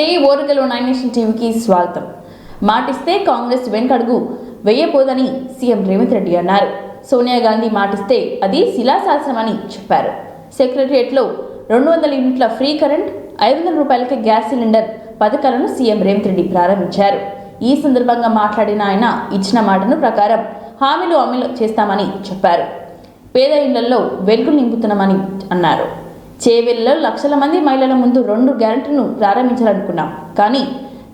నమస్తే ఓరుగల్లు 9 నేషన్ టీవీకి స్వాగతం. మాటిస్తే కాంగ్రెస్ వెనకడుగు వేయబోదని సీఎం రేవంత్ రెడ్డి అన్నారు. సోనియా గాంధీ మాటిస్తే అది శిలాశాసనమని చెప్పారు. సెక్రటరియట్లో 200 యూనిట్ల ఫ్రీ కరెంట్, 500 రూపాయలకి గ్యాస్ సిలిండర్ పథకాలను సీఎం రేవంత్ రెడ్డి ప్రారంభించారు. ఈ సందర్భంగా మాట్లాడిన ఆయన ఇచ్చిన మాటను ప్రకారం హామీలు అమలు చేస్తామని చెప్పారు. పేద ఇళ్లలో వెలుగులు నింపుతున్నామని అన్నారు. చేవెళ్లలో లక్షల మంది మహిళల ముందు 2 గ్యారెంటీలను ప్రారంభించాలనుకున్నాం. కానీ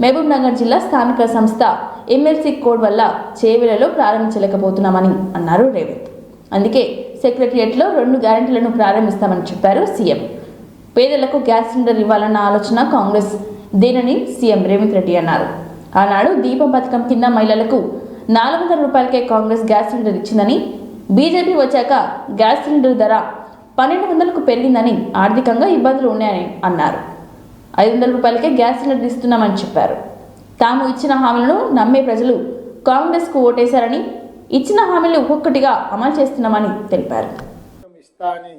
మహబూబ్ నగర్ జిల్లా స్థానిక సంస్థ ఎమ్మెల్సీ కోడ్ వల్ల చేవెళ్లలో ప్రారంభించలేకపోతున్నామని అన్నారు రేవంత్. అందుకే సెక్రటరియట్లో 2 గ్యారెంటీలను ప్రారంభిస్తామని చెప్పారు సీఎం. పేదలకు గ్యాస్ సిలిండర్ ఇవ్వాలన్న ఆలోచన కాంగ్రెస్ దేనని సీఎం రేవంత్ రెడ్డి అన్నారు. ఆనాడు దీపం పథకం కింద మహిళలకు 400 రూపాయలకే కాంగ్రెస్ గ్యాస్ సిలిండర్ ఇచ్చిందని, బీజేపీ వచ్చాక గ్యాస్ సిలిండర్ ధర 1200కు పెరిగిందని, ఆర్థికంగా ఇబ్బందులు ఉన్నాయని అన్నారు. 500 రూపాయలకే గ్యాస్ సిలిండర్ ఇస్తున్నామని చెప్పారు. తాము ఇచ్చిన హామీలను నమ్మే ప్రజలు కాంగ్రెస్కు ఓటేశారని, ఇచ్చిన హామీలు ఒక్కొక్కటిగా అమలు చేస్తున్నామని తెలిపారు. ఇస్తా అని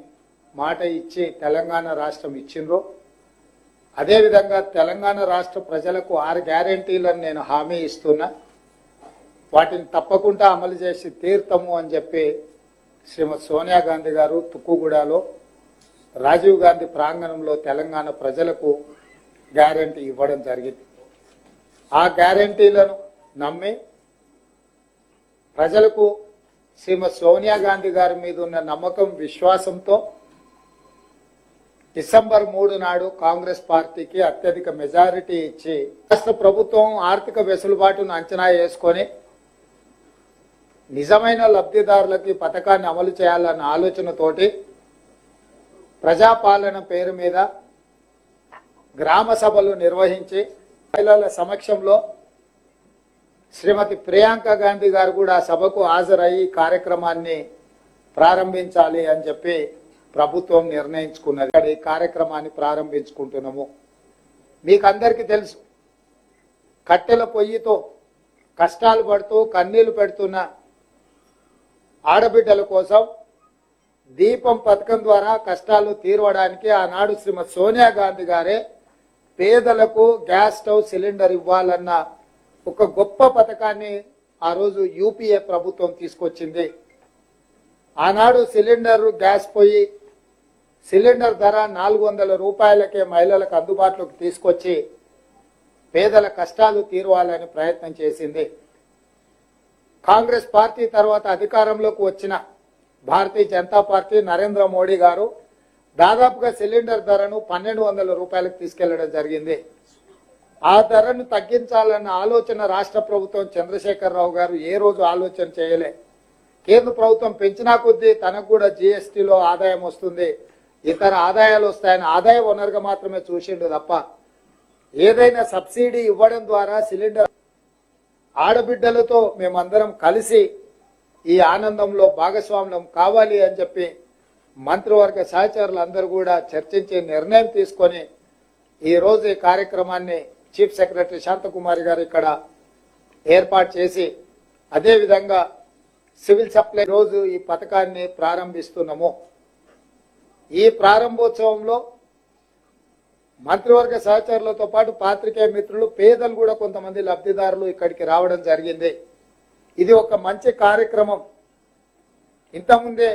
మాట ఇచ్చి తెలంగాణ రాష్ట్రం ఇచ్చిండ్రో అదేవిధంగా తెలంగాణ రాష్ట్ర ప్రజలకు 6 గ్యారెంటీలను నేను హామీ ఇస్తున్నా. వాటిని తప్పకుండా అమలు చేసి తీర్తాము అని చెప్పి శ్రీమతి సోనియా గాంధీ గారు తుక్కుగూడలో రాజీవ్ గాంధీ ప్రాంగణంలో తెలంగాణ ప్రజలకు గ్యారెంటీ ఇవ్వడం జరిగింది. ఆ గ్యారెంటీలను నమ్మి ప్రజలకు శ్రీమతి సోనియా గాంధీ గారి మీద ఉన్న నమ్మకం, విశ్వాసంతో డిసెంబర్ 3 నాడు కాంగ్రెస్ పార్టీకి అత్యధిక మెజారిటీ ఇచ్చి రాష్ట్ర ప్రభుత్వం ఆర్థిక వెసులుబాటును అంచనా వేసుకొని నిజమైన లబ్ధిదారులకి పథకాన్ని అమలు చేయాలన్న ఆలోచనతోటి ప్రజాపాలన పేరు మీద గ్రామ సభలు నిర్వహించి మహిళల సమక్షంలో శ్రీమతి ప్రియాంక గాంధీ గారు కూడా సభకు హాజరయ్యి కార్యక్రమాన్ని ప్రారంభించాలి అని చెప్పి ప్రభుత్వం నిర్ణయించుకున్నది. ఈ కార్యక్రమాన్ని ప్రారంభించుకుంటున్నాము. మీకు అందరికీ తెలుసు, కట్టెల పొయ్యితో కష్టాలు పడుతూ కన్నీళ్లు పెడుతున్న ఆడబిడ్డల కోసం దీపం పథకం ద్వారా కష్టాలు తీరవడానికి ఆనాడు శ్రీమతి సోనియా గాంధీ గారే పేదలకు గ్యాస్ స్టవ్ సిలిండర్ ఇవ్వాలన్న ఒక గొప్ప పథకాన్ని ఆ రోజు యూపీఏ ప్రభుత్వం తీసుకొచ్చింది. ఆనాడు సిలిండర్ గ్యాస్ పొయ్యి సిలిండర్ ధర 400 రూపాయలకే మహిళలకు అందుబాటులోకి తీసుకొచ్చి పేదల కష్టాలు తీరవాలని ప్రయత్నం చేసింది. కాంగ్రెస్ పార్టీ తర్వాత అధికారంలోకి వచ్చిన భారతీయ జనతా పార్టీ నరేంద్ర మోడీ గారు దాదాపుగా సిలిండర్ ధరను 1200 రూపాయలకు తీసుకెళ్లడం జరిగింది. ఆ ధరను తగ్గించాలన్న ఆలోచన రాష్ట్ర ప్రభుత్వం చంద్రశేఖరరావు గారు ఏ రోజు ఆలోచన చేయలే. కేంద్ర ప్రభుత్వం పెంచినా కొద్దీ తనకు కూడా జీఎస్టీలో ఆదాయం వస్తుంది, ఇతర ఆదాయాలు వస్తాయని ఆదాయ వనరుగా మాత్రమే చూసిండు తప్ప ఏదైనా సబ్సిడీ ఇవ్వడం ద్వారా సిలిండర్ ఆడబిడ్డలతో మేమందరం కలిసి ఈ ఆనందంలో భాగస్వామ్యం కావాలి అని చెప్పి మంత్రివర్గ సహచరులు అందరూ కూడా చర్చించి నిర్ణయం తీసుకొని ఈరోజు ఈ కార్యక్రమాన్ని చీఫ్ సెక్రటరీ శాంతకుమారి గారు ఇక్కడ ఏర్పాటు చేసి అదేవిధంగా సివిల్ సప్లై రోజు ఈ పథకాన్ని ప్రారంభిస్తున్నాము. ఈ ప్రారంభోత్సవంలో మంత్రివర్గ సహచరులతో పాటు పాత్రికేయ మిత్రులు, పేదలు కూడా కొంతమంది లబ్ధిదారులు ఇక్కడికి రావడం జరిగింది. ఇది ఒక మంచి కార్యక్రమం. ఇంతకుముందే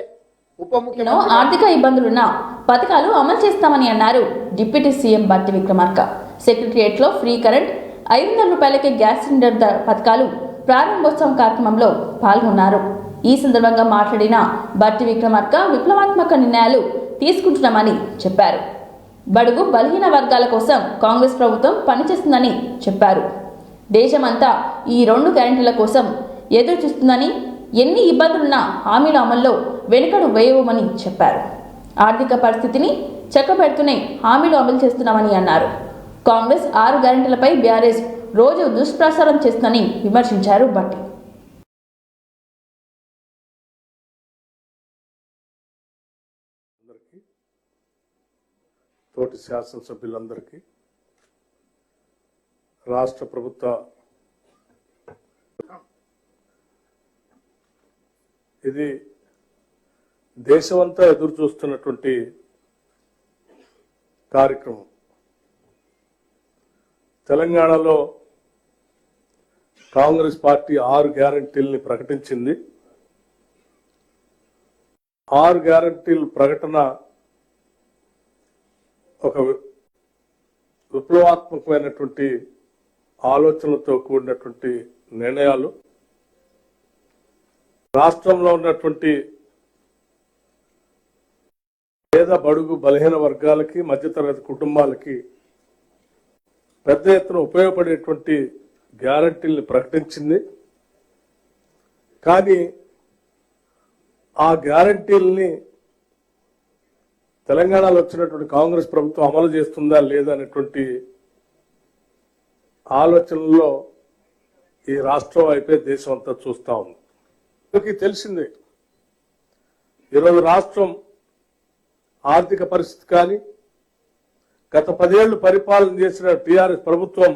ఉప ముఖ్యమంత్రి ఆర్థిక ఇబ్బందులున్న పథకాలు అమలు చేస్తామని అన్నారు డిప్యూటీ సీఎం బట్టి విక్రమార్క. సెక్రటరియట్లో ఫ్రీ కరెంట్, 500 రూపాయలకే గ్యాస్ సిలిండర్ పథకాలు ప్రారంభోత్సవం కార్యక్రమంలో పాల్గొన్నారు. ఈ సందర్భంగా మాట్లాడిన బట్టి విక్రమార్క విప్లవాత్మక నిర్ణయాలు తీసుకుంటున్నామని చెప్పారు. బడుగు బలహీన వర్గాల కోసం కాంగ్రెస్ ప్రభుత్వం పనిచేస్తుందని చెప్పారు. దేశమంతా ఈ 2 గ్యారెంటీల కోసం ఎదురు చూస్తుందని, ఎన్ని ఇబ్బందులున్నా హామీల అమల్లో వెనుకడు వేయవమని చెప్పారు. ఆర్థిక పరిస్థితిని చక్కబెడుతూనే హామీలు అమలు చేస్తున్నామని అన్నారు. కాంగ్రెస్ 6 గ్యారెంటీలపై బీఆర్ఎస్ రోజు దుష్ప్రచారం చేస్తుందని విమర్శించారు బట్టి. తోటి శాసనసభ్యులందరికీ, రాష్ట్ర ప్రభుత్వ ఇది దేశమంతా ఎదురు చూస్తున్నటువంటి కార్యక్రమం. తెలంగాణలో కాంగ్రెస్ పార్టీ 6 గ్యారంటీల్ని ప్రకటించింది. 6 గ్యారంటీల ప్రకటన ఒక విప్లవాత్మకమైనటువంటి ఆలోచనలతో కూడినటువంటి నిర్ణయాలు. రాష్ట్రంలో ఉన్నటువంటి పేద బడుగు బలహీన వర్గాలకి మధ్యతరగతి కుటుంబాలకి పెద్ద ఎత్తున ఉపయోగపడేటువంటి గ్యారంటీల్ని ప్రకటించింది. కానీ ఆ గ్యారంటీల్ని తెలంగాణలో వచ్చినటువంటి కాంగ్రెస్ ప్రభుత్వం అమలు చేస్తుందా లేదా అనేటువంటి ఆలోచనలో ఈ రాష్ట్రం వైపే దేశం అంతా చూస్తా ఉంది. తెలిసిందే ఈరోజు రాష్ట్రం ఆర్థిక పరిస్థితి కానీ గత 10 ఏళ్లు పరిపాలన చేసిన టీఆర్ఎస్ ప్రభుత్వం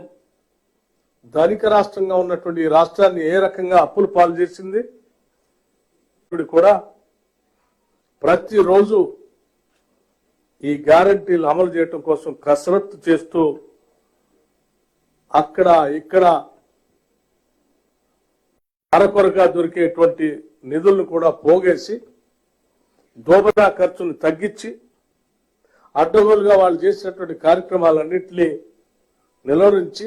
ధనిక రాష్ట్రంగా ఉన్నటువంటి ఈ రాష్ట్రాన్ని ఏ రకంగా అప్పులు పాలు చేసింది. ఇప్పుడు కూడా ప్రతిరోజు ఈ గ్యారంటీలు అమలు చేయడం కోసం కసరత్తు చేస్తూ అక్కడ ఇక్కడ అరకొరగా దొరికేటువంటి నిధులను కూడా పోగేసి దోబరా ఖర్చును తగ్గించి అడ్డగోలుగా వాళ్ళు చేసినటువంటి కార్యక్రమాలన్నింటినీ నిలువరించి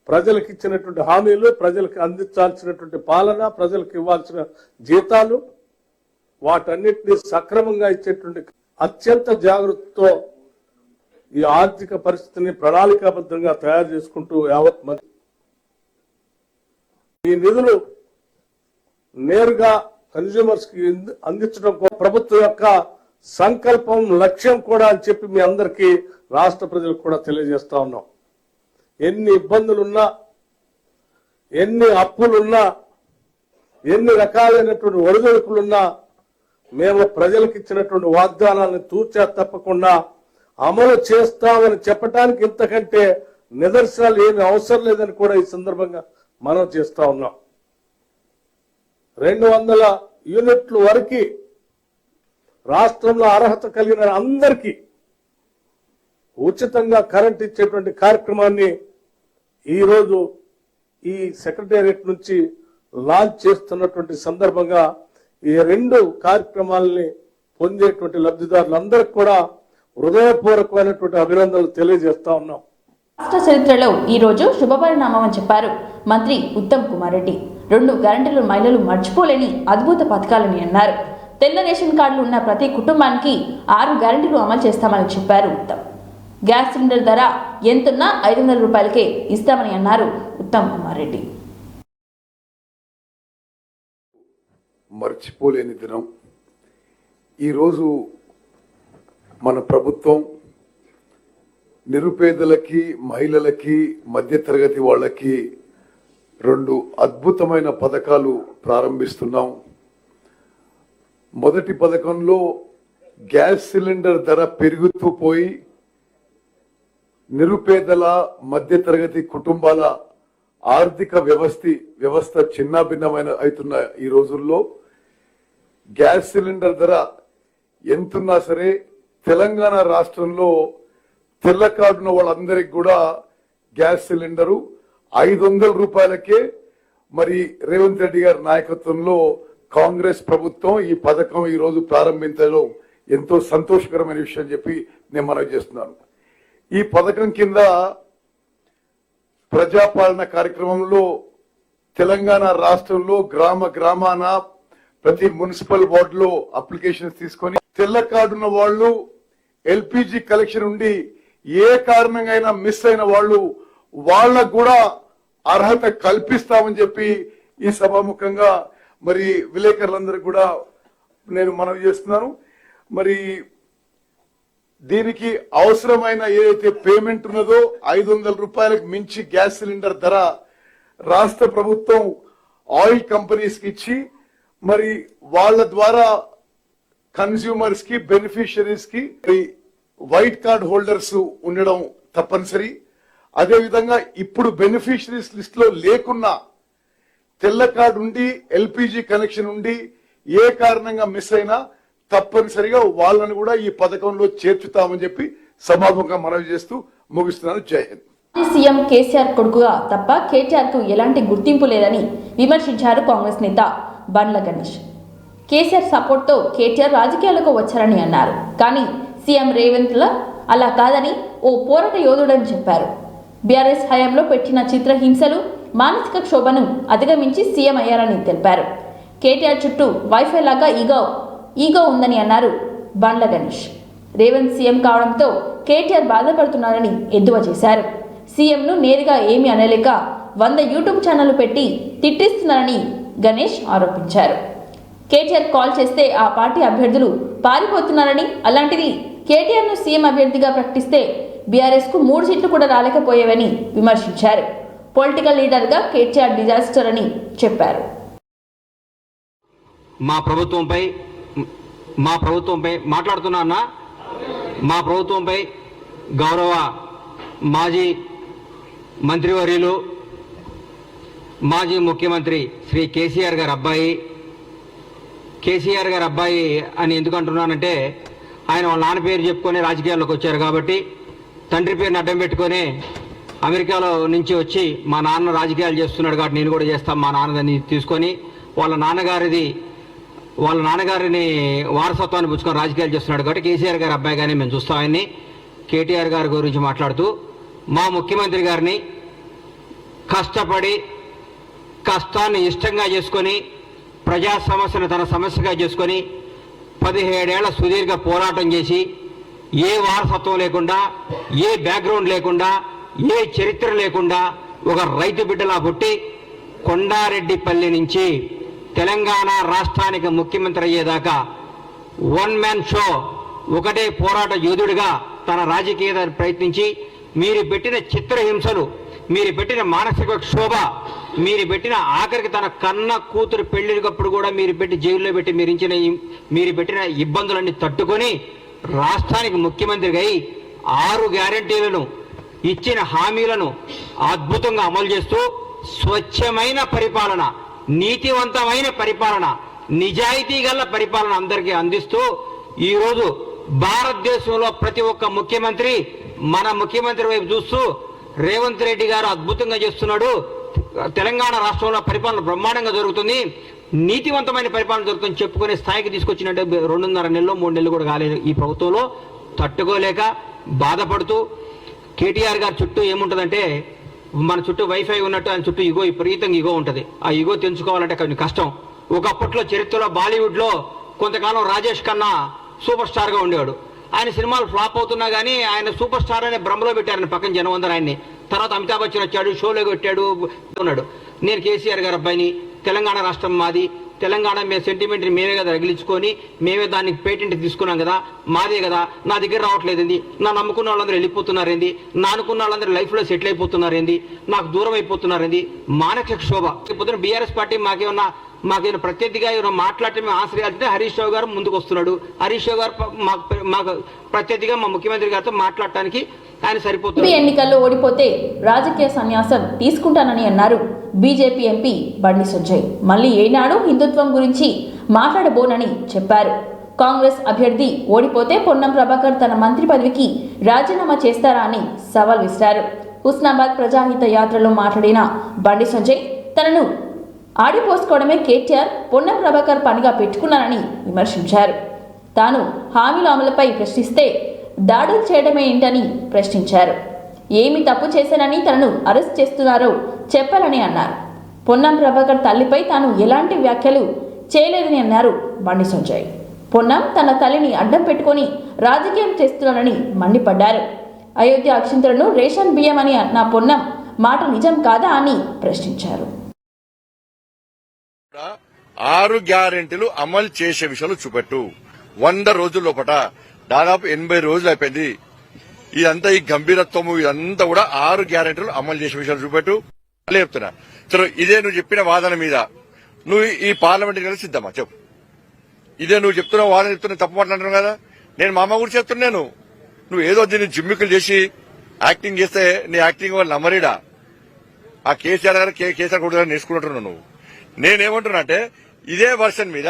ప్రజలకు ఇచ్చినటువంటి హామీలు, ప్రజలకు అందించాల్సినటువంటి పాలన, ప్రజలకు ఇవ్వాల్సిన జీతాలు వాటన్నిటినీ సక్రమంగా ఇచ్చేటువంటి అత్యంత జాగ్రత్తతో ఈ ఆర్థిక పరిస్థితిని ప్రణాళికాబద్ధంగా తయారు చేసుకుంటూ యావత్ మంది ఈ నిధులు నేరుగా కన్స్యూమర్స్ కి అందించడం ప్రభుత్వం యొక్క సంకల్పం, లక్ష్యం కూడా అని చెప్పి మీ అందరికీ రాష్ట్ర ప్రజలకు కూడా తెలియజేస్తా ఉన్నాం. ఎన్ని ఇబ్బందులున్నా, ఎన్ని అప్పులున్నా, ఎన్ని రకాలైనటువంటి ఒడిదుడుకులున్నా మేము ప్రజలకు ఇచ్చినటువంటి వాగ్దానాలను తూచా తప్పకుండా అమలు చేస్తామని చెప్పడానికి ఇంతకంటే నిదర్శనాలు ఏమి అవసరం లేదని కూడా ఈ సందర్భంగా మనం చేస్తా ఉన్నాం. 200 యూనిట్లు వరకు రాష్ట్రంలో అర్హత కలిగిన అందరికీ ఉచితంగా కరెంట్ ఇచ్చేటువంటి కార్యక్రమాన్ని ఈరోజు ఈ సెక్రటేరియట్ నుంచి లాంచ్ చేస్తున్నటువంటి సందర్భంగా ఈ 2 కార్యక్రమాలని పొందేటువంటి లబ్ధిదారులందరికీ కూడా హృదయపూర్వకమైనటువంటి అభినందనలు తెలియజేస్తా ఉన్నాం. రాష్ట్ర చరిత్రలో ఈ రోజు శుభపరిణామం అని చెప్పారు మంత్రి ఉత్తమ్ కుమార్ రెడ్డి. 2 గ్యారంటీలు మహిళలు మర్చిపోలేని అద్భుత పథకాలని అన్నారు. తెల్ల రేషన్ కార్డులు ఉన్న ప్రతి కుటుంబానికి 6 గ్యారంటీలు అమలు చేస్తామని చెప్పారు ఉత్తమ్. గ్యాస్ సిలిండర్ ధర ఎంతున్నా 500 రూపాయలకే ఇస్తామని అన్నారు ఉత్తమ్ కుమార్ రెడ్డి. మర్చిపోలేని దినం. ఈరోజు మన ప్రభుత్వం నిరుపేదలకి, మహిళలకి, మధ్యతరగతి వాళ్ళకి 2 అద్భుతమైన పథకాలు ప్రారంభిస్తున్నాం. మొదటి పథకంలో గ్యాస్ సిలిండర్ ధర పెరుగుతూ పోయి నిరుపేదల, మధ్యతరగతి కుటుంబాల ఆర్థిక వ్యవస్థ చిన్నాభిన్నమైన అవుతున్న ఈ రోజుల్లో గ్యాస్ సిలిండర్ ధర ఎంతున్నా సరే తెలంగాణ రాష్ట్రంలో తెల్ల కార్డున్న వాళ్ళందరికీ కూడా గ్యాస్ సిలిండరు 500 రూపాయలకే మరి రేవంత్ రెడ్డి గారి నాయకత్వంలో కాంగ్రెస్ ప్రభుత్వం ఈ పథకం ఈ రోజు ప్రారంభించడం ఎంతో సంతోషకరమైన విషయం చెప్పి నేను మనవి చేస్తున్నాను. ఈ పథకం కింద ప్రజాపాలన కార్యక్రమంలో తెలంగాణ రాష్ట్రంలో గ్రామాన ప్రతి మున్సిపల్ వార్డులో అప్లికేషన్స్ తీసుకొని తెల్ల కార్డున్న వాళ్ళు ఎల్పిజి కలెక్షన్ ఉండి ఏ కారణంగా మిస్ అయిన వాళ్ళు వాళ్ళకు కూడా అర్హత కల్పిస్తామని చెప్పి ఈ సభాముఖంగా మరి విలేకరులందరికీ కూడా నేను మనవి చేస్తున్నాను. మరి దీనికి అవసరమైన ఏదైతే పేమెంట్ ఉన్నదో 500 రూపాయలకు మించి గ్యాస్ సిలిండర్ ధర రాష్ట్ర ప్రభుత్వం ఆయిల్ కంపెనీస్ కి ఇచ్చి మరి వాళ్ళ ద్వారా కన్స్యూమర్స్ కి, బెనిఫిషరీస్ కి వైట్ కార్డ్ హోల్డర్స్ ఉండడం తప్పనిసరి. అదేవిధంగా ఇప్పుడు బెనిఫిషరీస్ లిస్ట్ లో లేకున్నా తెల్ల కార్డు ఉండి ఎల్పిజి కనెక్షన్ ఉండి ఏ కారణంగా మిస్ అయినా తప్పనిసరిగా వాళ్ళని కూడా ఈ పథకంలో చేర్చుతామని చెప్పి సమాపంగా మనవి చేస్తూ ముగిస్తున్నాను. జై హింద్. మాజీ సీఎం కేసీఆర్ కొడుకుగా తప్ప కేటీఆర్కు ఎలాంటి గుర్తింపు లేదని విమర్శించారు కాంగ్రెస్ నేత బండ్ల గణేష్. కేసీఆర్ సపోర్ట్తో కేటీఆర్ రాజకీయాలకు వచ్చారని అన్నారు. కానీ సీఎం రేవంత్ల అలా కాదని ఓ పోరాట యోధుడని చెప్పారు. బీఆర్ఎస్ హయాంలో పెట్టిన చిత్రహింసలు, మానసిక క్షోభను అధిగమించి సీఎం అయ్యారని తెలిపారు. కేటీఆర్ చుట్టూ వైఫై లాగా ఈగో ఉందని అన్నారు బండ్ల గణేష్. రేవంత్ సీఎం కావడంతో కేటీఆర్ బాధపడుతున్నారని ఎద్దువా చేశారు. సీఎంను నేరుగా ఏమీ అనలేక 100 యూట్యూబ్ ఛానళ్లు పెట్టి తిట్టిస్తున్నారని గణేష్ ఆరోపించారు. కేటీఆర్ కాల్ చేస్తే ఆ పార్టీ అభ్యర్థులు పారిపోతున్నారని, అలాంటిది కేటీఆర్ను సీఎం అభ్యర్థిగా ప్రకటిస్తే బీఆర్ఎస్కు 3 సీట్లు కూడా రాలేకపోయేవని విమర్శించారు. పొలిటికల్ లీడర్గా కేటీఆర్ డిజాస్టర్ అని చెప్పారు. మా ప్రభుత్వంపై మాట్లాడుతున్నా అన్న. మా ప్రభుత్వంపై గౌరవ మాజీ మంత్రివర్యులు, మాజీ ముఖ్యమంత్రి శ్రీ కేసీఆర్ గారి అబ్బాయి అని ఎందుకు అంటున్నానంటే, ఆయన వాళ్ళ నాన్న పేరు చెప్పుకొని రాజకీయాల్లోకి వచ్చారు కాబట్టి, తండ్రి పేరుని అడ్డం పెట్టుకొని అమెరికాలో నుంచి వచ్చి మా నాన్న రాజకీయాలు చేస్తున్నాడు కాబట్టి నేను కూడా చేస్తాను మా నాన్నదని తీసుకొని వాళ్ళ నాన్నగారిని వారసత్వాన్ని పుచ్చుకొని రాజకీయాలు చేస్తున్నాడు కాబట్టి కేసీఆర్ గారి అబ్బాయిగానే మేము చూస్తాం ఆయన్ని. కేటీఆర్ గారి గురించి మాట్లాడుతూ మా ముఖ్యమంత్రి గారిని కష్టపడి కష్టాన్ని ఇష్టంగా చేసుకొని ప్రజా సమస్యను తన సమస్యగా చేసుకొని 17 ఏళ్ల సుదీర్ఘ పోరాటం చేసి ఏ వారసత్వం లేకుండా, ఏ బ్యాక్గ్రౌండ్ లేకుండా, ఏ చరిత్ర లేకుండా ఒక రైతు బిడ్డలా పుట్టి కొండారెడ్డిపల్లి నుంచి తెలంగాణ రాష్ట్రానికి ముఖ్యమంత్రి అయ్యేదాకా 1 మ్యాన్ షో, ఒకటే పోరాట యోధుడిగా తన రాజకీయ ప్రయత్నించి మీరు పెట్టిన చిత్రహింసలు, మీరు పెట్టిన మానసిక క్షోభ, మీరు పెట్టిన ఆఖరికి తన కన్న కూతురు పెళ్లికప్పుడు కూడా మీరు పెట్టి జైల్లో పెట్టి మీరు పెట్టిన ఇబ్బందులన్నీ తట్టుకొని రాష్ట్రానికి ముఖ్యమంత్రిగా అయి 6 గ్యారంటీలను ఇచ్చిన హామీలను అద్భుతంగా అమలు చేస్తూ స్వచ్ఛమైన పరిపాలన, నీతివంతమైన పరిపాలన, నిజాయితీ గల పరిపాలన అందరికీ అందిస్తూ ఈరోజు భారతదేశంలో ప్రతి ఒక్క ముఖ్యమంత్రి మన ముఖ్యమంత్రి వైపు చూస్తూ రేవంత్ రెడ్డి గారు అద్భుతంగా చేస్తున్నాడు, తెలంగాణ రాష్ట్రంలో పరిపాలన బ్రహ్మాండంగా జరుగుతుంది, నీతివంతమైన పరిపాలన జరుగుతుంది చెప్పుకునే స్థాయికి తీసుకొచ్చినట్టు 2.5 నెలలు 3 నెలలు కూడా కాలేదు ఈ ప్రభుత్వంలో. తట్టుకోలేక బాధపడుతూ కేటీఆర్ గారి చుట్టూ ఏముంటుందంటే, మన చుట్టూ వైఫై ఉన్నట్టు ఆయన చుట్టూ విపరీతంగా ఈగో ఉంటుంది. ఆ ఈగో తెంచుకోవాలంటే కొంచెం కష్టం. ఒకప్పట్లో చరిత్రలో బాలీవుడ్లో కొంతకాలం రాజేష్ ఖన్నా సూపర్ స్టార్గా ఉండేవాడు. ఆయన సినిమాలు ఫ్లాప్ అవుతున్నా కానీ ఆయన సూపర్ స్టార్ అనే భ్రమలో పెట్టారని పక్కన జనం అందరూ ఆయన్ని. తర్వాత అమితాబ్ బచ్చన్ వచ్చాడు, షోలో పెట్టాడు ఉన్నాడు. నేను కేసీఆర్ గారి అబ్బాయిని, తెలంగాణ రాష్ట్రం మాది, తెలంగాణ మేము సెంటిమెంట్ని మేమే కదా రగిలించుకొని మేమే దానికి పేటెంట్ తీసుకున్నాం కదా, మాదే కదా, నా దగ్గర రావట్లేదండి, నా నమ్ముకున్న వాళ్ళందరూ వెళ్ళిపోతున్నారేంది, నా అనుకున్న వాళ్ళందరూ లైఫ్లో సెటిల్ అయిపోతున్నారేంది, నాకు దూరం అయిపోతున్నారేంది, మానసిక క్షోభ. పొద్దున బీఆర్ఎస్ పార్టీ మాకేమన్నా ప్రత్యర్థిగా ఏమైనా మాట్లాడితే మేము ఆశ్రయాలంటే హరీష్ రావు గారు ముందుకు వస్తున్నాడు. హరీష్ రావు గారు మాకు ప్రత్యర్థిగా మా ముఖ్యమంత్రి గారితో మాట్లాడటానికి ఆయన సరిపోతుంది. ఎన్నికల్లో ఓడిపోతే రాజకీయ సన్యాసం తీసుకుంటానని అన్నారు బీజేపీ ఎంపీ బండి సంజయ్. మళ్ళీ ఏనాడు హిందుత్వం గురించి మాట్లాడబోనని చెప్పారు. కాంగ్రెస్ అభ్యర్థి ఓడిపోతే పొన్నం ప్రభాకర్ తన మంత్రి పదవికి రాజీనామా చేస్తారా అని సవాల్ విసిరారు. హుస్నాబాద్ ప్రజాహిత యాత్రలో మాట్లాడిన బండి సంజయ్ తనను ఆడిపోసుకోవడమే కేటీఆర్, పొన్నం ప్రభాకర్ పనిగా పెట్టుకున్నారని విమర్శించారు. తాను హామీల అమలుపై ప్రశ్నిస్తే దాడులు చేయడమే ఏంటని ప్రశ్నించారు. ఏమి తప్పు చేశానని తనను అరెస్ట్ చేస్తున్నారో చెప్పాలని అన్నారు. పొన్నం ప్రభాకర్ తల్లిపై తాను ఎలాంటి వ్యాఖ్యలు చేయలేదని అన్నారు బండి సంజయ్. పొన్నం తన తల్లిని అడ్డం పెట్టుకొని రాజకీయం చేస్తున్నారని మండిపడ్డారు. అయోధ్య అక్షింతలను రేషన్ బియ్యం అని అన్న పొన్నం మాట నిజం కాదా అని ప్రశ్నించారు. 6 గ్యారెంటీలు అమలు చేసే విషయంలో చూపెట్టు. 100 రోజుల లోపట దాదాపు 80 రోజులు అయిపోయింది. ఇదంతా ఈ గంభీరత్వము ఇదంతా కూడా 6 గ్యారెంటీలు అమలు చేసే విషయాలు చూపెట్టు చెప్తున్నా. సరే, ఇదే నువ్వు చెప్పిన వాదన మీద నువ్వు ఈ పార్లమెంట్ కలిసి సిద్ధమా చెప్పు. ఇదే నువ్వు చెప్తున్న వాదన చెప్తున్నా తప్పు మాట్లాడుతున్నావు కదా. నేను మా అమ్మ గురించి చెప్తున్నాను. నువ్వు ఏదో దీన్ని జిమ్మికులు చేసి యాక్టింగ్ చేస్తే నీ యాక్టింగ్ వాళ్ళు నమ్మరీడా. ఆ కేసీఆర్ గారు కేసీఆర్ కూడా నేర్చుకుంటున్నావు నువ్వు. నేనేమంటున్నా అంటే ఇదే వర్షన్ మీద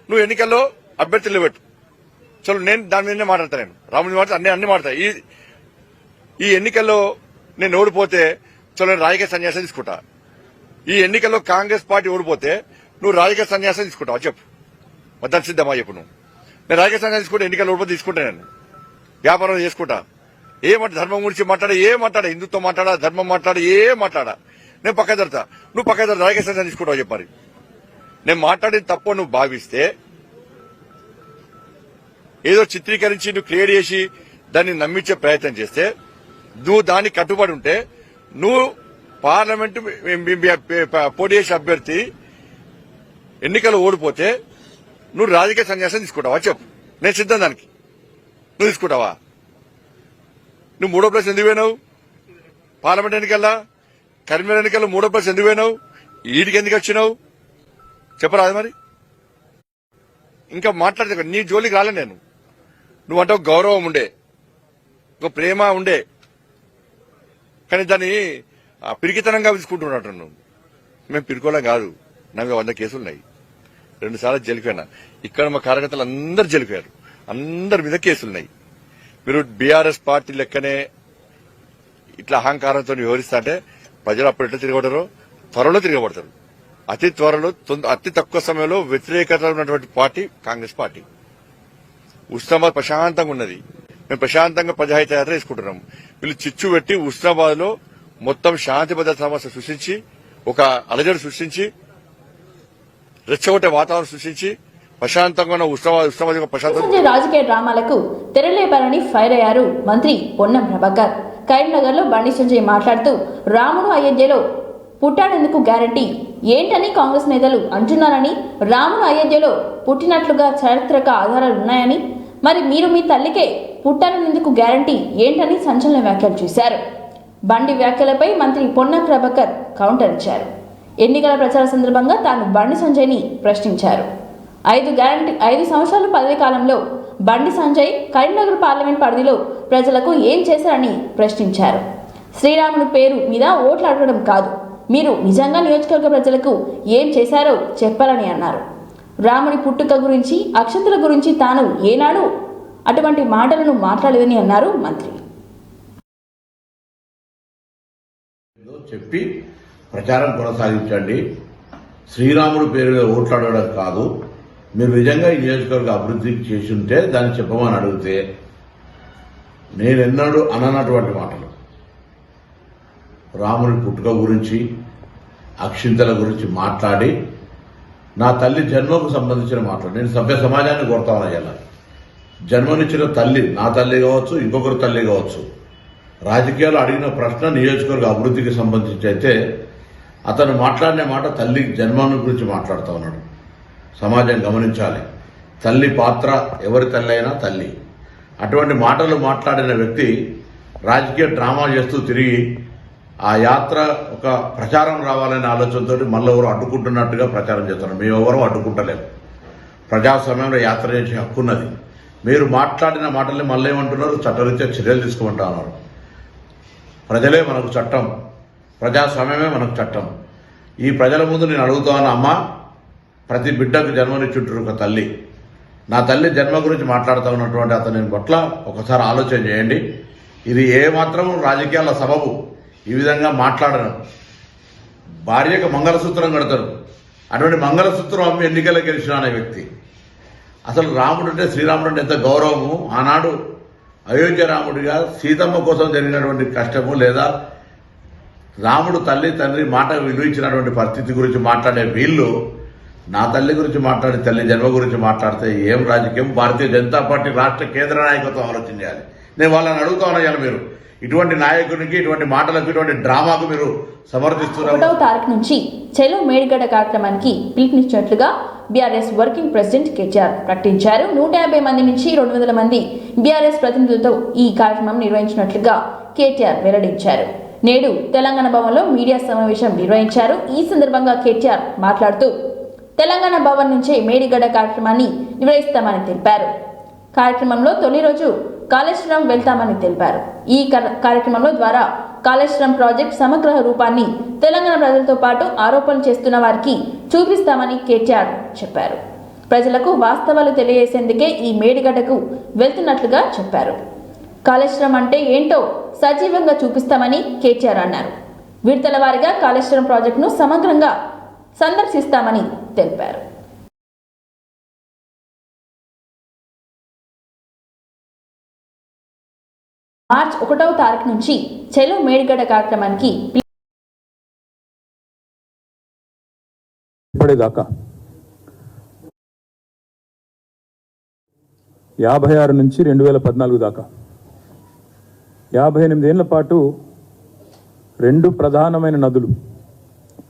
నువ్వు ఎన్నికల్లో అభ్యర్థులు పెట్టు. చలో, నేను దాని మీదనే మాట్లాడతా. నేను రాముడి మాట అన్ని మాట్లాడతా. ఈ ఎన్నికల్లో నేను ఓడిపోతే చలో నేను రాజకీయ సన్యాసం తీసుకుంటా. ఈ ఎన్నికల్లో కాంగ్రెస్ పార్టీ ఓడిపోతే నువ్వు రాజకీయ సన్యాసం తీసుకుంటావా చెప్పు, మద్దతు సిద్ధమా చెప్పు. నువ్వు నేను రాజకీయ సన్యాసం తీసుకుంటే ఎన్నికల్లో ఓడిపోతే తీసుకుంటా, నేను వ్యాపారం చేసుకుంటా. ఏమంట ధర్మం గురించి మాట్లాడా, హిందుత్వం మాట్లాడా, ధర్మం మాట్లాడా, మాట్లాడా, నేను పక్క జరుగుతా, నువ్వు పక్క జరుగుతా, రాజకీయ సన్యాసం తీసుకుంటావా చెప్పారు. నేను మాట్లాడిన తప్పు నువ్వు భావిస్తే ఏదో చిత్రీకరించి నువ్వు క్రియేట్ చేసి దాన్ని నమ్మించే ప్రయత్నం చేస్తే, నువ్వు దానికి కట్టుబడి ఉంటే, నువ్వు పార్లమెంటు పోటీ చేసే అభ్యర్థి ఎన్నికలు ఓడిపోతే నువ్వు రాజకీయ సన్యాసం తీసుకుంటావా చెప్పు, నేను సిద్ధం దానికి. నువ్వు తీసుకుంటావా? నువ్వు 3వ ప్లేస్ ఎందుకు పోయినావు? పార్లమెంట్ ఎన్నికల్లా కరీంనగర్ ఎన్నికల్లో 3వ ప్లేస్ ఎందుకు పోయినావు? ఈడికి ఎందుకు వచ్చినావు చెప్పరాదు మరి. ఇంకా మాట్లాడితే నీ జోలికి రాలే నేను. నువ్వంటే ఒక గౌరవం ఉండే, ఒక ప్రేమ ఉండే, కానీ దాన్ని పిరికితనంగా తీసుకుంటున్నట్టు నువ్వు. మేము పిరుకోలేం కాదు, నాకు 100 కేసులున్నాయి, 2 సార్లు జైలుపోయినా. ఇక్కడ మా కార్యకర్తలు అందరు జైలుపోయారు, అందరి మీద కేసులున్నాయి. మీరు బీఆర్ఎస్ పార్టీ లెక్కనే ఇట్లా అహంకారంతో వ్యవహరిస్తా అంటే ప్రజలు అప్పుడు ఎట్లా తిరగబడతారో త్వరలో తిరగబడతారు. అతి త్వరలో అతి తక్కువ సమయంలో వ్యతిరేకత ఉన్నటువంటి పార్టీ కాంగ్రెస్ పార్టీ. ఉస్మానాబాద్ ప్రశాంతంగా ఉన్నది, మేము ప్రశాంతంగా ప్రజాహిత యాత్ర తీసుకుంటున్నాం. వీళ్ళు చిచ్చు పెట్టి ఉస్మానాబాద్ లో మొత్తం శాంతి భద్రత సమస్య సృష్టించి, ఒక అలజడి సృష్టించి, రెచ్చగొట్టే వాతావరణం సృష్టించి ప్రశాంతంగా ఉన్న ఉస్మానాబాద్ ప్రశాంతంగా రాజకీయ డ్రామాలకు తెరలేపారని ఫైర్ అయ్యారు మంత్రి పొన్నం ప్రభాకర్. కరీంనగర్ లో బండి సంజయ్ మాట్లాడుతూ రాముడు అయోధ్యలో పుట్టాడేందుకు గ్యారంటీ ఏంటని కాంగ్రెస్ నేతలు అంటున్నారని, రాముడు అయోధ్యలో పుట్టినట్లుగా చారిత్రక ఆధారాలు ఉన్నాయని, మరి మీరు మీ తల్లికే పుట్టారనేందుకు గ్యారంటీ ఏంటని సంచలన వ్యాఖ్యలు చేశారు. బండి వ్యాఖ్యలపై మంత్రి పొన్నం ప్రభాకర్ కౌంటర్ ఇచ్చారు. ఎన్నికల ప్రచార సందర్భంగా తాను బండి సంజయ్ని ప్రశ్నించారు. 5 సంవత్సరాల పదవి కాలంలో బండి సంజయ్ కరీంనగర్ పార్లమెంట్ పరిధిలో ప్రజలకు ఏం చేశారని ప్రశ్నించారు. శ్రీరాముడు పేరు మీద ఓట్లు అడగడం కాదు, మీరు నిజంగా నియోజకవర్గ ప్రజలకు ఏం చేశారో చెప్పాలని అన్నారు. రాముడి పుట్టుక గురించి, అక్షంతల గురించి తాను ఏనాడు అటువంటి మాటలను మాట్లాడలేదని అన్నారు మంత్రి. చెప్పి ప్రచారం కొనసాగించండి. శ్రీరాముడు పేరు మీద ఓట్లాడడం కాదు, మీరు నిజంగా ఈ నియోజకవర్గ అభివృద్ధి చేసి ఉంటే దాన్ని చెప్పమని అడిగితే నేనెన్నడూ అననటువంటి మాటలు, రాముడి పుట్టుక గురించి, అక్షింతల గురించి మాట్లాడి నా తల్లి జన్మకు సంబంధించిన మాట్లాడి నేను సభ్య సమాజాన్ని కోరుతాను. అయ్యాల జన్మనిచ్చిన తల్లి, నా తల్లి కావచ్చు, ఇంకొకరు తల్లి కావచ్చు, రాజకీయాలు అడిగిన ప్రశ్న నియోజకవర్గ అభివృద్ధికి సంబంధించి అయితే అతను మాట్లాడిన మాట తల్లి జన్మను గురించి మాట్లాడుతూ ఉన్నాడు. సమాజం గమనించాలి, తల్లి పాత్ర ఎవరి తల్లి అయినా తల్లి. అటువంటి మాటలు మాట్లాడిన వ్యక్తి రాజకీయ డ్రామా చేస్తూ తిరిగి ఆ యాత్ర ఒక ప్రచారం రావాలనే ఆలోచనతో మళ్ళీ ఎవరు అడ్డుకుంటున్నట్టుగా ప్రచారం చేస్తున్నారు. మేమెవరూ అడ్డుకుంటలేము, ప్రజాస్వామ్యంలో యాత్ర చేసే హక్కున్నది. మీరు మాట్లాడిన మాటల్ని మళ్ళీ ఏమంటున్నారు, చట్టరీత్యా చర్యలు తీసుకుంటా ఉన్నారు. ప్రజలే మనకు చట్టం, ప్రజాస్వామ్యమే మనకు చట్టం. ఈ ప్రజల ముందు నేను అడుగుతాను, అమ్మ, ప్రతి బిడ్డకు జన్మనిచ్చుంటారు ఒక తల్లి. నా తల్లి జన్మ గురించి మాట్లాడుతూ ఉన్నటువంటి అతని పట్ల ఒకసారి ఆలోచన చేయండి. ఇది ఏ మాత్రం రాజకీయాల సబబు ఈ విధంగా మాట్లాడడం. భార్యకు మంగళసూత్రం కడతారు, అటువంటి మంగళసూత్రం అమ్మి ఎన్నికలకు గెలిచిన అనే వ్యక్తి. అసలు రాముడు అంటే, శ్రీరాముడు అంటే ఎంత గౌరవము. ఆనాడు అయోధ్య రాముడిగా సీతమ్మ కోసం జరిగినటువంటి కష్టము, లేదా రాముడు తల్లి తండ్రి మాట విలువించినటువంటి పరిస్థితి గురించి మాట్లాడే వీళ్ళు నా తల్లి గురించి మాట్లాడి తల్లి జన్మ గురించి మాట్లాడితే ఏం రాజకీయం? భారతీయ జనతా పార్టీ రాష్ట్ర కేంద్ర నాయకత్వం ఆలోచన చేయాలి. నేను వాళ్ళని అడుగుతా ఉన్నాను, మీరు ఇటువంటి నాయకునికి, ఇటువంటి మాటలకు, ఇటువంటి డ్రామాకు మీరు సమర్థిస్తున్నారు. 1వ తారీఖు నుంచి చెలో మేడిగడ్డ కార్యక్రమానికి పిలుపునిచ్చినట్లుగా బీఆర్ఎస్ వర్కింగ్ ప్రెసిడెంట్ కేటీఆర్ ప్రకటించారు. 150 మంది నుంచి 200 మంది బీఆర్ఎస్ ప్రతినిధులతో ఈ కార్యక్రమం నిర్వహించినట్లుగా కేటీఆర్ వెల్లడించారు. నేడు తెలంగాణ భవన్లో మీడియా సమావేశం నిర్వహించారు. ఈ సందర్భంగా కేటీఆర్ మాట్లాడుతూ తెలంగాణ భవన్ నుంచే మేడిగడ్డ కార్యక్రమాన్ని నిర్వహిస్తామని తెలిపారు. కార్యక్రమంలో తొలి రోజు కాళేశ్వరం వెళ్తామని తెలిపారు. ఈ కార్యక్రమంలో ద్వారా కాళేశ్వరం ప్రాజెక్టు సమగ్ర రూపాన్ని తెలంగాణ ప్రజలతో పాటు ఆరోపణలు చేస్తున్న వారికి చూపిస్తామని కేటీఆర్ చెప్పారు. ప్రజలకు వాస్తవాలు తెలియజేసేందుకే ఈ మేడిగడ్డకు వెళ్తున్నట్లుగా చెప్పారు. కాళేశ్వరం అంటే ఏంటో సజీవంగా చూపిస్తామని కేటీఆర్ అన్నారు. విడతల వారీగా కాళేశ్వరం ప్రాజెక్టును సమగ్రంగా సందర్శిస్తామని తెలిపారు. మార్చి 1వ తారీఖు నుంచి చెలో మేడిగడ్డ కార్యక్రమానికి ఇప్పటిదాకా 56 నుంచి 2014 దాకా 58 ఏళ్ల పాటు 2 ప్రధానమైన నదులు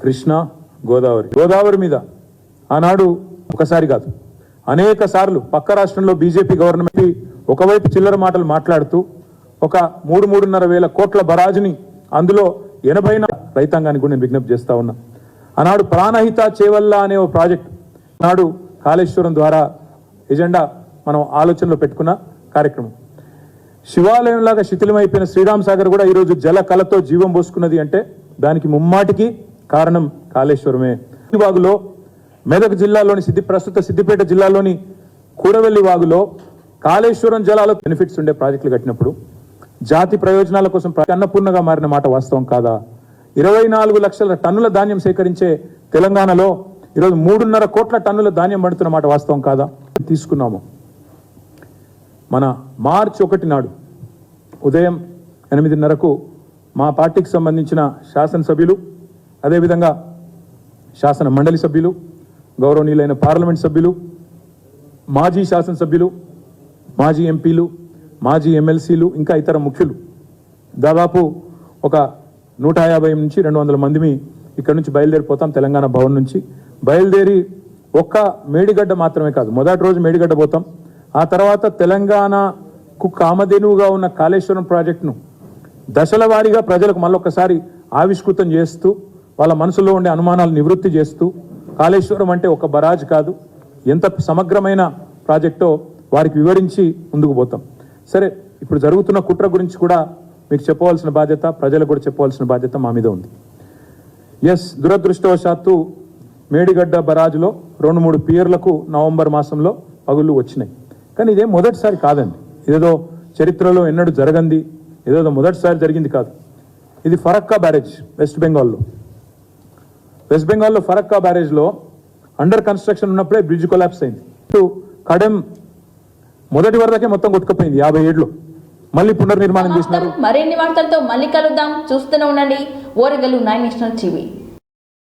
కృష్ణ, గోదావరి మీద ఆనాడు ఒకసారి కాదు అనేక సార్లు పక్క రాష్ట్రంలో బీజేపీ గవర్నమెంట్ ఒకవైపు చిల్లర మాటలు మాట్లాడుతూ ఒక 3-3.5 వేల కోట్ల బరాజుని అందులో 80 రైతాంగానికి కూడా నేను విజ్ఞప్తి చేస్తా ఉన్నా. ఆనాడు ప్రాణహిత చేవల్ల అనే ఓ ప్రాజెక్ట్ నాడు కాళేశ్వరం ద్వారా ఎజెండా మనం ఆలోచనలో పెట్టుకున్న కార్యక్రమం. శివాలయంలాగా శిథిలమైపోయిన శ్రీరామ్ సాగర్ కూడా ఈరోజు జల కళతో జీవం పోసుకున్నది అంటే దానికి ముమ్మాటికి కారణం కాళేశ్వరమే. ఈ వాగులో మెదక్ జిల్లాలోని ప్రస్తుత సిద్దిపేట జిల్లాలోని కూరవెల్లి వాగులో కాళేశ్వరం జలాలకు బెనిఫిట్స్ ఉండే ప్రాజెక్టులు కట్టినప్పుడు జాతి ప్రయోజనాల కోసం అన్నపూర్ణగా మారిన మాట వాస్తవం కాదా? 24 లక్షల టన్నుల ధాన్యం సేకరించే తెలంగాణలో ఈరోజు 3.5 కోట్ల టన్నుల ధాన్యం పడుతున్న మాట వాస్తవం కాదా? తీసుకున్నాము. మన మార్చి 1 నాడు ఉదయం 8:30కు మా పార్టీకి సంబంధించిన శాసనసభ్యులు, అదేవిధంగా శాసన మండలి సభ్యులు, గౌరవనీయులైన పార్లమెంట్ సభ్యులు, మాజీ శాసనసభ్యులు, మాజీ ఎంపీలు, మాజీ ఎమ్మెల్సీలు, ఇంకా ఇతర ముఖ్యులు దాదాపు ఒక 150 నుంచి 200 మందిని ఇక్కడ నుంచి బయలుదేరిపోతాం. తెలంగాణ భవన్ నుంచి బయలుదేరి ఒక్క మేడిగడ్డ మాత్రమే కాదు, మొదటి రోజు మేడిగడ్డ పోతాం. ఆ తర్వాత తెలంగాణకు కామధేనువుగా ఉన్న కాళేశ్వరం ప్రాజెక్టును దశల వారీగా ప్రజలకు మళ్ళొక్కసారి ఆవిష్కృతం చేస్తూ వాళ్ళ మనసులో ఉండే అనుమానాలు నివృత్తి చేస్తూ కాళేశ్వరం అంటే ఒక బరాజ్ కాదు, ఎంత సమగ్రమైన ప్రాజెక్టో వారికి వివరించి ముందుకు పోతాం. సరే, ఇప్పుడు జరుగుతున్న కుట్ర గురించి కూడా మీకు చెప్పవలసిన బాధ్యత, ప్రజలకు కూడా చెప్పవలసిన బాధ్యత మా మీద ఉంది. ఎస్, దురదృష్టవశాత్తు మేడిగడ్డ బరాజ్లో 2-3 పియర్లకు నవంబర్ మాసంలో పగుళ్ళు వచ్చినాయి. కానీ ఇదే మొదటిసారి కాదండి, ఇదేదో చరిత్రలో ఎన్నడూ జరగంది, ఏదో మొదటిసారి జరిగింది కాదు. ఇది ఫరక్కా బ్యారేజ్ వెస్ట్ బెంగాల్లో ఫరక్కా బ్యారేజ్లో అండర్ కన్స్ట్రక్షన్ ఉన్నప్పుడే బ్రిడ్జ్ కొలాప్స్ అయింది. కడెం మొదటి వరదకే మొత్తం కొట్టుకుపోయింది 50 ఏళ్ళు. మళ్ళీ పునర్నిర్మాణం చేసినారు. మరిన్ని వార్తలతో మళ్ళీ కలుద్దాం. చూస్తూనే ఉండండి ఓరగల్లు 9 నేషనల్ టీవీ.